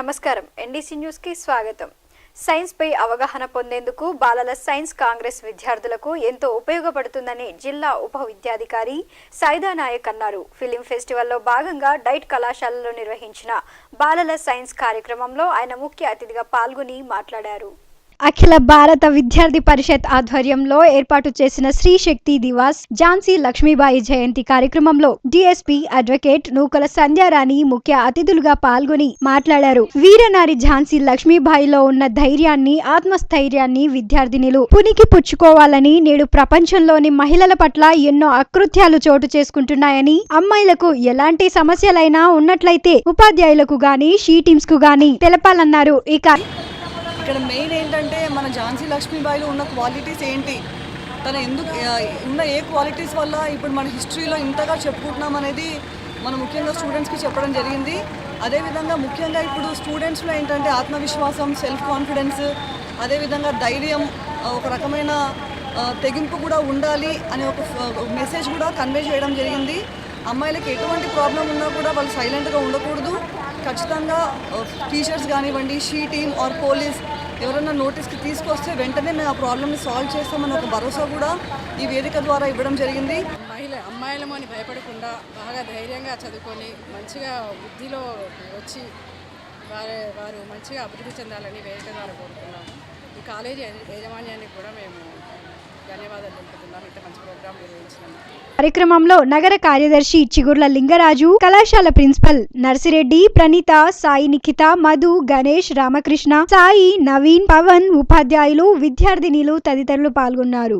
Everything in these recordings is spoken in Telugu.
నమస్కారం ఎన్డీసీ న్యూస్ కి స్వాగతం. సైన్స్ పై అవగాహన పొందేందుకు బాలల సైన్స్ కాంగ్రెస్ విద్యార్థులకు ఎంతో ఉపయోగపడుతుందని జిల్లా ఉప విద్యాధికారి సైదా నాయక్ అన్నారు. ఫిలిం ఫెస్టివల్లో భాగంగా డైట్ కళాశాలలో నిర్వహించిన బాలల సైన్స్ కార్యక్రమంలో ఆయన ముఖ్య అతిథిగా పాల్గొని మాట్లాడారు. అఖిల భారత విద్యార్థి పరిషత్ ఆధ్వర్యంలో ఏర్పాటు చేసిన శ్రీ శక్తి దివాస్ ఝాన్సీ లక్ష్మీబాయి జయంతి కార్యక్రమంలో డీఎస్పీ అడ్వకేట్ నూకల సంధ్యారాణి ముఖ్య అతిథులుగా పాల్గొని మాట్లాడారు. వీరనారి ఝాన్సీ లక్ష్మీబాయిలో ఉన్న ధైర్యాన్ని, ఆత్మస్థైర్యాన్ని విద్యార్థినులు పునికి పుచ్చుకోవాలని, నేడు ప్రపంచంలోని మహిళల పట్ల ఎన్నో అకృత్యాలు చోటు చేసుకుంటున్నాయని, అమ్మాయిలకు ఎలాంటి సమస్యలైనా ఉన్నట్లయితే ఉపాధ్యాయులకు గాని, షీ టీమ్స్ కు గాని తెలపాలన్నారు. ఇక్కడ మెయిన్ ఏంటంటే మన ఝాన్సీ లక్ష్మీబాయిలో ఉన్న క్వాలిటీస్ ఏంటి, తన ఎందుకు ఉన్న ఏ క్వాలిటీస్ వల్ల ఇప్పుడు మన హిస్టరీలో ఇంతగా చెప్పుకుంటున్నాం అనేది మనం ముఖ్యంగా స్టూడెంట్స్కి చెప్పడం జరిగింది. అదేవిధంగా ముఖ్యంగా ఇప్పుడు స్టూడెంట్స్లో ఏంటంటే ఆత్మవిశ్వాసం, సెల్ఫ్ కాన్ఫిడెన్స్, అదేవిధంగా ధైర్యం, ఒక రకమైన తెగింపు కూడా ఉండాలి అనే ఒక మెసేజ్ కూడా కన్వే చేయడం జరిగింది. అమ్మాయిలకు ఎటువంటి ప్రాబ్లం ఉన్నా కూడా వాళ్ళు సైలెంట్గా ఉండకూడదు. ఖచ్చితంగా టీచర్స్ కానివ్వండి, షీ టీమ్ ఆర్ పోలీస్ ఎవరైనా నోటీస్కి తీసుకొస్తే వెంటనే మేము ఆ ప్రాబ్లమ్ని సాల్వ్ చేస్తామని ఒక భరోసా కూడా ఈ వేదిక ద్వారా ఇవ్వడం జరిగింది. అమ్మాయిలము అని భయపడకుండా బాగా ధైర్యంగా చదువుకొని మంచిగా బుద్ధిలో వచ్చి వారు మంచిగా అభివృద్ధి చెందాలని వేదిక ద్వారా కోరుతున్నాము. ఈ కాలేజీ యాజమాన్యానికి కూడా మేము ధన్యవాదాలు తెలుపుతున్నాం. ఇంత మంచి ప్రోగ్రాం నిర్వహించినాము. కార్యక్రమంలో నగర కార్యదర్శి చిగుర్ల లింగరాజు, కళాశాల ప్రిన్సిపల్ నర్సిరెడ్డి, ప్రణీత, సాయి నిఖిత, మధు, గణేష్, రామకృష్ణ, సాయి, నవీన్, పవన్, ఉపాధ్యాయులు, విద్యార్థినిలు తదితరులు పాల్గొన్నారు.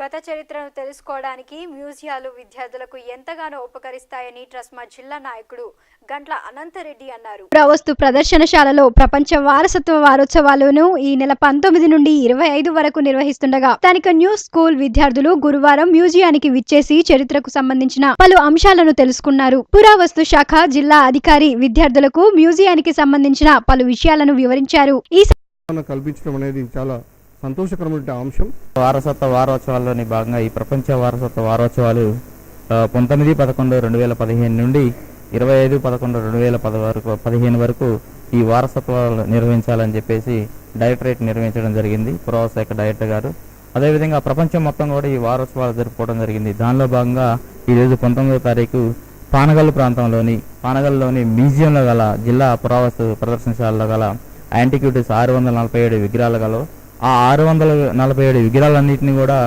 గత చరిత్రను తెలుసుకోవడానికి మ్యూజియాలు విద్యార్థులకు ఎంతగానో ఉపకరిస్తాయని ట్రస్మా జిల్లా నాయకుడు గంట్ల అనంతరెడ్డి అన్నారు. పురావస్తు ప్రదర్శనశాలలో ప్రపంచ వారసత్వ వారోత్సవాలను ఈ నెల 19 నుండి 25 వరకు నిర్వహిస్తుండగా స్థానిక న్యూ స్కూల్ విద్యార్థులు గురువారం మ్యూజియానికి విచ్చేసి చరిత్రకు సంబంధించిన పలు అంశాలను తెలుసుకున్నారు. పురావస్తు శాఖ జిల్లా అధికారి విద్యార్థులకు మ్యూజియానికి సంబంధించిన పలు విషయాలను వివరించారు. ఈ కల్పించడం అనేది చాలా సంతోషకరమైన అంశం. వారసత్వ వారోత్సవాల్లోని భాగంగా ఈ ప్రపంచ వారసత్వ వారోత్సవాలు 19/11/2015 నుండి 25/11/2015 వరకు ఈ వారసత్వాలు నిర్వహించాలని చెప్పేసి డైరెక్టరేట్ నిర్వహించడం జరిగింది, పురావస్తు శాఖ డైరెక్టర్ గారు. అదేవిధంగా ప్రపంచం మొత్తం కూడా ఈ వారోత్సవాలు జరుపుకోవడం జరిగింది. దానిలో భాగంగా ఈరోజు 19వ తారీఖు పానగల్లోని మ్యూజియంలో గల జిల్లా పురావస్తు ప్రదర్శనశాలలో గల యాంటిక్విటీస్ 647 విగ్రహాలు గలవు. ఆ 647 విగ్రహాలన్నింటినీ కూడా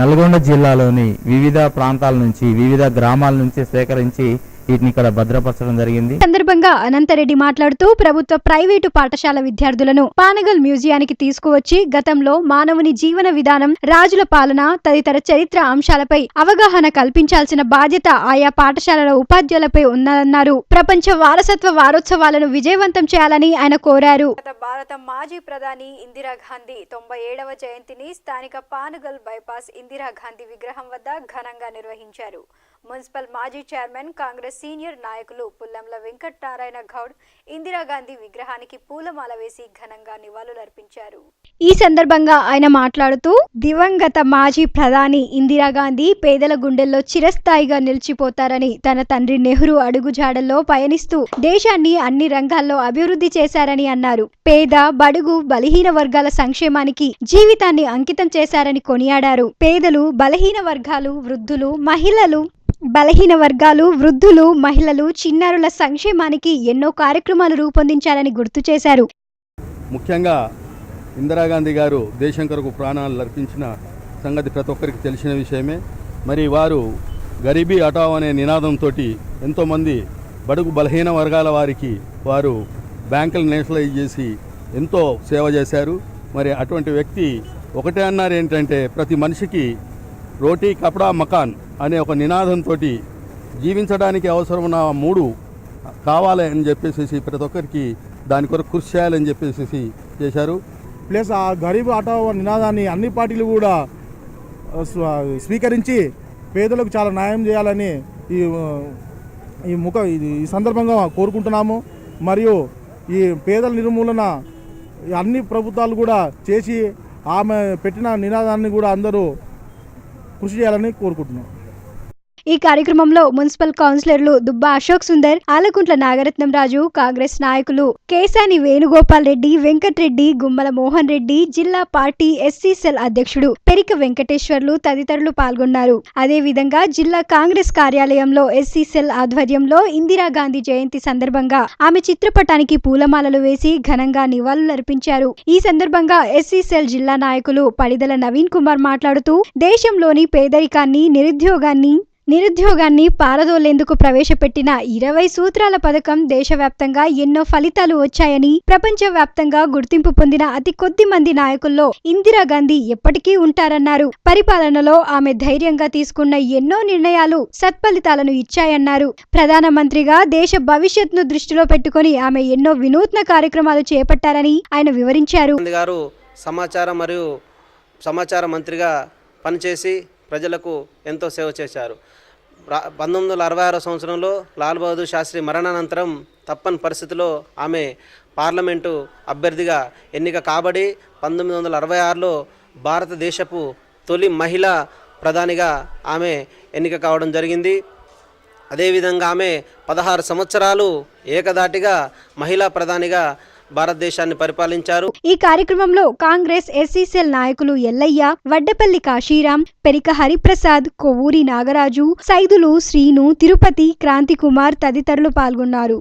నల్గొండ జిల్లాలోని వివిధ ప్రాంతాల నుంచి, వివిధ గ్రామాల నుంచి సేకరించి వీటిని ఇక్కడ భద్రపరచడం జరిగింది. సందర్భంగా అనంతరెడ్డి మాట్లాడుతూ ప్రభుత్వ, ప్రైవేటు పాఠశాల విద్యార్థులను పానగల్ మ్యూజియానికి తీసుకువచ్చి గతంలో మానవుని జీవన విధానం, రాజుల పాలన తదితర చరిత్ర అంశాలపై అవగాహన కల్పించాల్సిన బాధ్యత ఆయా పాఠశాలల ఉపాధ్యాయులపై ఉందన్నారు. ప్రపంచ వారసత్వ వారోత్సవాలను విజయవంతం చేయాలని ఆయన కోరారు. భారత మాజీ ప్రధాని ఇందిరాగాంధీ 97వ జయంతిని స్థానిక పానగల్ బైపాస్ ఇందిరాగాంధీ విగ్రహం వద్ద ఘనంగా నిర్వహించారు. మున్సిపల్ మాజీ చైర్మన్, కాంగ్రెస్ సీనియర్ నాయకులు పుల్లంల వెంకటనారాయణ గౌడ్ ఇందిరాగాంధీ విగ్రహానికి పూలమాల వేసి ఘనంగా నివాళులర్పించారు. ఈ సందర్భంగా ఆయన మాట్లాడుతూ దివంగత మాజీ ప్రధాని ఇందిరాగాంధీ పేదల గుండెల్లో చిరస్థాయిగా నిలిచిపోతారని, తన తండ్రి నెహ్రూ అడుగుజాడల్లో పయనిస్తూ దేశాన్ని అన్ని రంగాల్లో అభివృద్ధి చేశారని అన్నారు. పేద, బడుగు, బలహీన వర్గాల సంక్షేమానికి జీవితాన్ని అంకితం చేశారని కొనియాడారు. పేదలు, బలహీన వర్గాలు, వృద్ధులు, మహిళలు, చిన్నారుల సంక్షేమానికి ఎన్నో కార్యక్రమాలు రూపొందించాలని గుర్తు చేశారు. ముఖ్యంగా ఇందిరాగాంధీ గారు దేశం కొరకు ప్రాణాలు అర్పించిన సంగతి ప్రతి ఒక్కరికి తెలిసిన విషయమే. మరి వారు గరీబీ హటావ్ అనే నినాదంతో ఎంతోమంది బడుగు బలహీన వర్గాల వారికి వారు బ్యాంకులు నేషనలైజ్ చేసి ఎంతో సేవ చేశారు. మరి అటువంటి వ్యక్తి ఒకటే అన్నారు ఏంటంటే, ప్రతి మనిషికి రోటీ, కపడా, మకాన్ అనే ఒక నినాదంతో జీవించడానికి అవసరమైన 3 కావాలి అని చెప్పేసి ప్రతి ఒక్కరికి దాని కొరకు కృషి చేయాలని చెప్పేసి చేశారు. ప్లస్ ఆ గరీబ్ హటావ్ నినాదాన్ని అన్ని పార్టీలు కూడా స్వీకరించి పేదలకు చాలా న్యాయం చేయాలని ఈ సందర్భంగా కోరుకుంటున్నాము. మరియు ఈ పేదల నిర్మూలన అన్ని ప్రభుత్వాలు కూడా చేసి ఆమె పెట్టిన నినాదాన్ని కూడా అందరూ కృషి చేయాలని కోరుకుంటున్నాం. ఈ కార్యక్రమంలో మున్సిపల్ కౌన్సిలర్లు దుబ్బా అశోక్ సుందర్, ఆలకుంట్ల నాగరత్నం రాజు, కాంగ్రెస్ నాయకులు కేశాని వేణుగోపాల్ రెడ్డి, వెంకట్రెడ్డి, గుమ్మల మోహన్ రెడ్డి, జిల్లా పార్టీ ఎస్సీ సెల్ అధ్యక్షుడు పెరిక వెంకటేశ్వర్లు తదితరులు పాల్గొన్నారు. అదేవిధంగా జిల్లా కాంగ్రెస్ కార్యాలయంలో ఎస్సీ సెల్ ఆధ్వర్యంలో ఇందిరాగాంధీ జయంతి సందర్భంగా ఆమె చిత్రపటానికి పూలమాలలు వేసి ఘనంగా నివాళులర్పించారు. ఈ సందర్భంగా ఎస్సీ సెల్ జిల్లా నాయకులు పడిదల నవీన్ కుమార్ మాట్లాడుతూ దేశంలోని పేదరికాన్ని, నిరుద్యోగాన్ని పారదోలేందుకు ప్రవేశపెట్టిన 20 సూత్రాల పథకం దేశవ్యాప్తంగా ఎన్నో ఫలితాలు వచ్చాయని, ప్రపంచవ్యాప్తంగా గుర్తింపు పొందిన అతి కొద్ది మంది నాయకుల్లో ఇందిరాగాంధీ ఎప్పటికీ ఉంటారన్నారు. పరిపాలనలో ఆమె ధైర్యంగా తీసుకున్న ఎన్నో నిర్ణయాలు సత్ఫలితాలను ఇచ్చాయన్నారు. ప్రధానమంత్రిగా దేశ భవిష్యత్తును దృష్టిలో పెట్టుకుని ఆమె ఎన్నో వినూత్న కార్యక్రమాలు చేపట్టారని ఆయన వివరించారు. సమాచార మంత్రిగా పనిచేసి ప్రజలకు ఎంతో సేవ చేశారు. 1966 సంవత్సరంలో లాల్ బహదూర్ శాస్త్రి మరణానంతరం తప్పని పరిస్థితిలో ఆమె పార్లమెంటు అభ్యర్థిగా ఎన్నిక కాబడి 1966లో భారతదేశపు తొలి మహిళా ప్రధానిగా ఆమె ఎన్నిక కావడం జరిగింది. అదేవిధంగా ఆమె 16 సంవత్సరాలు ఏకదాటిగా మహిళా ప్రధానిగా భారతదేశాన్ని పరిపాలించారు. ఈ కార్యక్రమంలో కాంగ్రెస్ ఎస్సీ సెల్ నాయకులు ఎల్లయ్య, వడ్డపల్లి కాశీరాం, పెరిక హరిప్రసాద్, కొవ్వూరి నాగరాజు, సైదులు, శ్రీను, తిరుపతి, క్రాంతి కుమార్ తదితరులు పాల్గొన్నారు.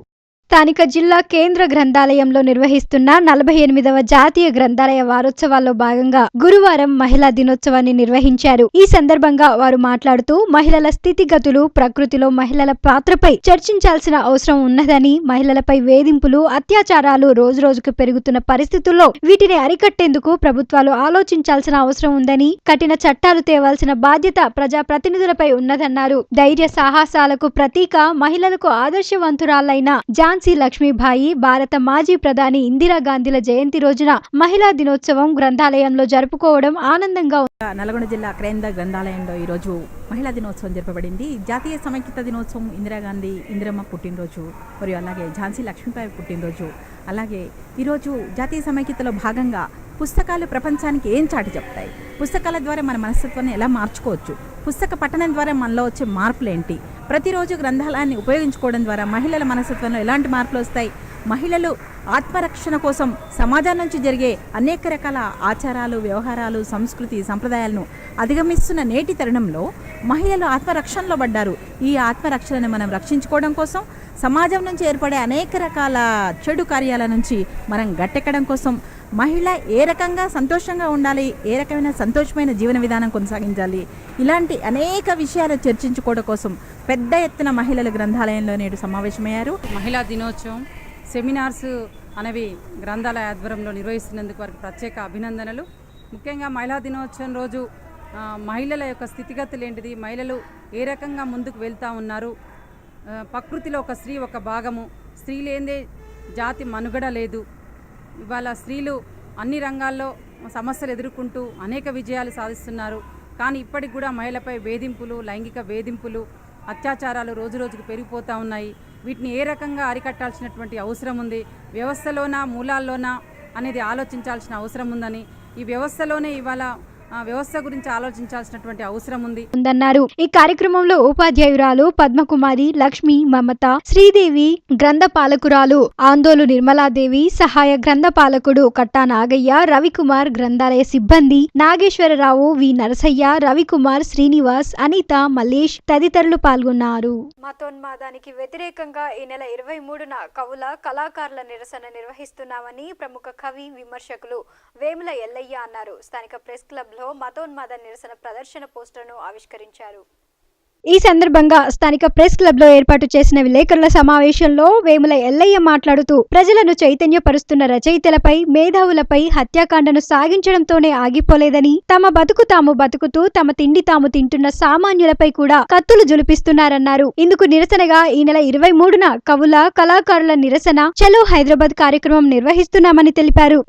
స్థానిక జిల్లా కేంద్ర గ్రంథాలయంలో నిర్వహిస్తున్న 48వ జాతీయ గ్రంథాలయ వారోత్సవాల్లో భాగంగా గురువారం మహిళా దినోత్సవాన్ని నిర్వహించారు. ఈ సందర్భంగా వారు మాట్లాడుతూ మహిళల స్థితిగతులు, ప్రకృతిలో మహిళల పాత్రపై చర్చించాల్సిన అవసరం ఉన్నదని, మహిళలపై వేధింపులు, అత్యాచారాలు రోజురోజుకు పెరుగుతున్న పరిస్థితుల్లో వీటిని అరికట్టేందుకు ప్రభుత్వాలు ఆలోచించాల్సిన అవసరం ఉందని, కఠిన చట్టాలు తేవాల్సిన బాధ్యత ప్రజాప్రతినిధులపై ఉన్నదన్నారు. ధైర్య సాహసాలకు ప్రతీక, మహిళలకు ఆదర్శవంతురాలైన ఝాన్సీ లక్ష్మీబాయి, భారత మాజీ ప్రధాని ఇందిరాగాంధీల జయంతి రోజున మహిళా దినోత్సవం గ్రంథాలయంలో జరుపుకోవడం ఆనందంగా ఉంది. నల్గొండ జిల్లా కేంద్ర గ్రంథాలయంలో ఈరోజు మహిళా దినోత్సవం జరపబడింది. జాతీయ సమైక్యత దినోత్సవం, ఇందిరాగాంధీ ఇందిరమ్మ పుట్టినరోజు మరియు అలాగే ఝాన్సీ లక్ష్మీబాయి పుట్టినరోజు. అలాగే ఈరోజు జాతీయ సమైక్యతలో భాగంగా పుస్తకాలు ప్రపంచానికి ఏం చాటి చెప్తాయి, పుస్తకాల ద్వారా మన మనస్తత్వాన్ని ఎలా మార్చుకోవచ్చు, పుస్తక పఠనం ద్వారా మనలో వచ్చే మార్పులు ఏంటి, ప్రతిరోజు గ్రంథాలయాన్ని ఉపయోగించుకోవడం ద్వారా మహిళల మనస్తత్వంలో ఎలాంటి మార్పులు వస్తాయి, మహిళలు ఆత్మరక్షణ కోసం సమాజం నుంచి జరిగే అనేక రకాల ఆచారాలు, వ్యవహారాలు, సంస్కృతి, సంప్రదాయాలను అధిగమిస్తున్న నేటి తరుణంలో మహిళలు ఆత్మరక్షణలో పడ్డారు. ఈ ఆత్మరక్షణను మనం రక్షించుకోవడం కోసం, సమాజం నుంచి ఏర్పడే అనేక రకాల చెడు కార్యాల నుంచి మనం గట్టెక్కడం కోసం మహిళ ఏ రకంగా సంతోషంగా ఉండాలి, ఏ రకమైన సంతోషమైన జీవన విధానం కొనసాగించాలి, ఇలాంటి అనేక విషయాలు చర్చించుకోవడం కోసం పెద్ద ఎత్తున మహిళలు గ్రంథాలయంలో నేడు సమావేశమయ్యారు. మహిళా దినోత్సవం సెమినార్స్ అనేవి గ్రంథాలయ ఆధ్వర్యంలో నిర్వహిస్తున్నందుకు వారికి ప్రత్యేక అభినందనలు. ముఖ్యంగా మహిళా దినోత్సవం రోజు మహిళల యొక్క స్థితిగతులు ఏంటిది, మహిళలు ఏ రకంగా ముందుకు వెళ్తూ ఉన్నారు, ప్రకృతిలో ఒక స్త్రీ ఒక భాగము, స్త్రీ లేనిదే జాతి మనుగడ లేదు. ఇవాళ స్త్రీలు అన్ని రంగాల్లో సమస్యలు ఎదుర్కొంటూ అనేక విజయాలు సాధిస్తున్నారు. కానీ ఇప్పటికి కూడా మహిళలపై వేధింపులు, లైంగిక వేధింపులు, అత్యాచారాలు రోజురోజుకు పెరిగిపోతూ ఉన్నాయి. వీటిని ఏ రకంగా అరికట్టాల్సినటువంటి అవసరం ఉంది, వ్యవస్థలోనా మూలాల్లోనా అనేది ఆలోచించాల్సిన అవసరం ఉందని, ఈ వ్యవస్థలోనే ఇవాళ వ్యవస్థ గురించి ఆలోచించాల్సినటువంటి అవసరం ఉందన్నారు. ఈ కార్యక్రమంలో ఉపాధ్యాయురాలు పద్మకుమారి, లక్ష్మి, మమత, శ్రీదేవి, గ్రంథ పాలకురాలు ఆందోళు నిర్మలాదేవి, సహాయ గ్రంథ పాలకుడు కట్టా నాగయ్య, రవికుమార్, గ్రంథాలయ సిబ్బంది నాగేశ్వరరావు, వి నరసయ్య, రవికుమార్, శ్రీనివాస్, అనిత, మల్లేష్ తదితరులు పాల్గొన్నారు. మతోన్మాదానికి వ్యతిరేకంగా ఈ నెల 23న కవుల కళాకారుల నిరసన నిర్వహిస్తున్నామని ప్రముఖ కవి, విమర్శకులు వేముల ఎల్లయ్య అన్నారు. స్థానిక ప్రెస్ క్లబ్ మతోన్మాద నిరసన ప్రదర్శన పోస్టర్ను ఆవిష్కరించారు. ఈ సందర్భంగా స్థానిక ప్రెస్ క్లబ్ లో ఏర్పాటు చేసిన విలేకరుల సమావేశంలో వేముల ఎల్లయ్య మాట్లాడుతూ ప్రజలను చైతన్యపరుస్తున్న రచయితలపై, మేధావులపై హత్యాకాండను సాగించడంతోనే ఆగిపోలేదని, తమ బతుకు తాము బతుకుతూ తమ తిండి తాము తింటున్న సామాన్యులపై కూడా కత్తులు జులిపిస్తున్నారన్నారు. ఇందుకు నిరసనగా ఈ నెల 23న కవుల కళాకారుల నిరసన చలో హైదరాబాద్ కార్యక్రమం నిర్వహిస్తున్నామని తెలిపారు.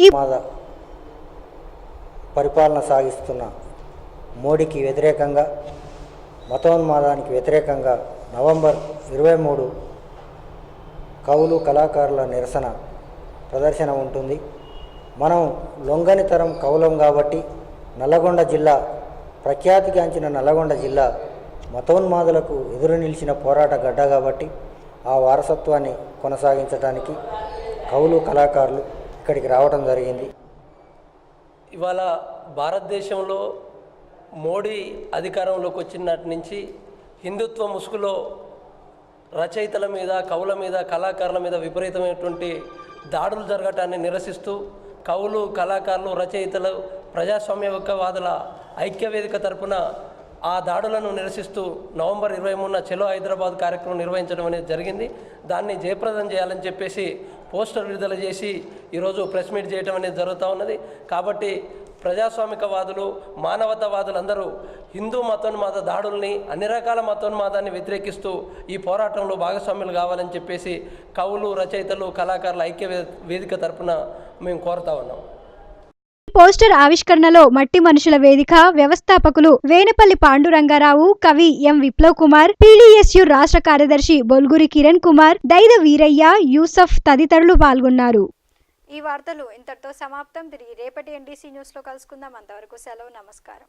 పరిపాలన సాగిస్తున్న మోడీకి వ్యతిరేకంగా, మతోన్మాదానికి వ్యతిరేకంగా నవంబర్ 23 కవులు కళాకారుల నిరసన ప్రదర్శన ఉంటుంది. మనం లొంగని తరం కవులం కాబట్టి నల్లగొండ జిల్లా, ప్రఖ్యాతిగాంచిన నల్లగొండ జిల్లా మతోన్మాదులకు ఎదురు నిలిచిన పోరాట గడ్డ కాబట్టి ఆ వారసత్వాన్ని కొనసాగించడానికి కవులు కళాకారులు ఇక్కడికి రావడం జరిగింది. ఇవాళ భారతదేశంలో మోడీ అధికారంలోకి వచ్చినటి నుంచి హిందుత్వ ముసుగులో రచయితల మీద, కవుల మీద, కళాకారుల మీద విపరీతమైనటువంటి దాడులు జరగటాన్ని నిరసిస్తూ కవులు, కళాకారులు, రచయితలు, ప్రజాస్వామ్యవాదుల ఐక్యవేదిక తరపున ఆ దాడులను నిరసిస్తూ నవంబర్ 23న చలో హైదరాబాద్ కార్యక్రమం నిర్వహించడం అనేది జరిగింది. దాన్ని జయప్రదం చేయాలని చెప్పేసి పోస్టర్ విడుదల చేసి ఈరోజు ప్రెస్ మీట్ చేయడం అనేది జరుగుతూ ఉన్నది. కాబట్టి ప్రజాస్వామికవాదులు, మానవతావాదులందరూ హిందూ మతోన్మాద దాడుల్ని, అన్ని రకాల మతోన్మాదాన్ని వ్యతిరేకిస్తూ ఈ పోరాటంలో భాగస్వాములు కావాలని చెప్పేసి కవులు, రచయితలు, కళాకారుల ఐక్య వేదిక తరపున మేము కోరుతా ఉన్నాం. పోస్టర్ ఆవిష్కరణలో మట్టి మనుషుల వేదిక వ్యవస్థాపకులు వేనపల్లి పాండురంగారావు, కవి ఎం విప్లవ్ కుమార్, పీడీఎస్యు రాష్ట్ర కార్యదర్శి బొల్గురి కిరణ్ కుమార్, దైద వీరయ్య, యూసఫ్ తదితరులు పాల్గొన్నారు. ఈ వార్తలు ఇంతటితో సమాప్తం. తిరిగి రేపటి NDC న్యూస్లో కలుసుకుందాం. అంతవరకు సెలవు. నమస్కారం.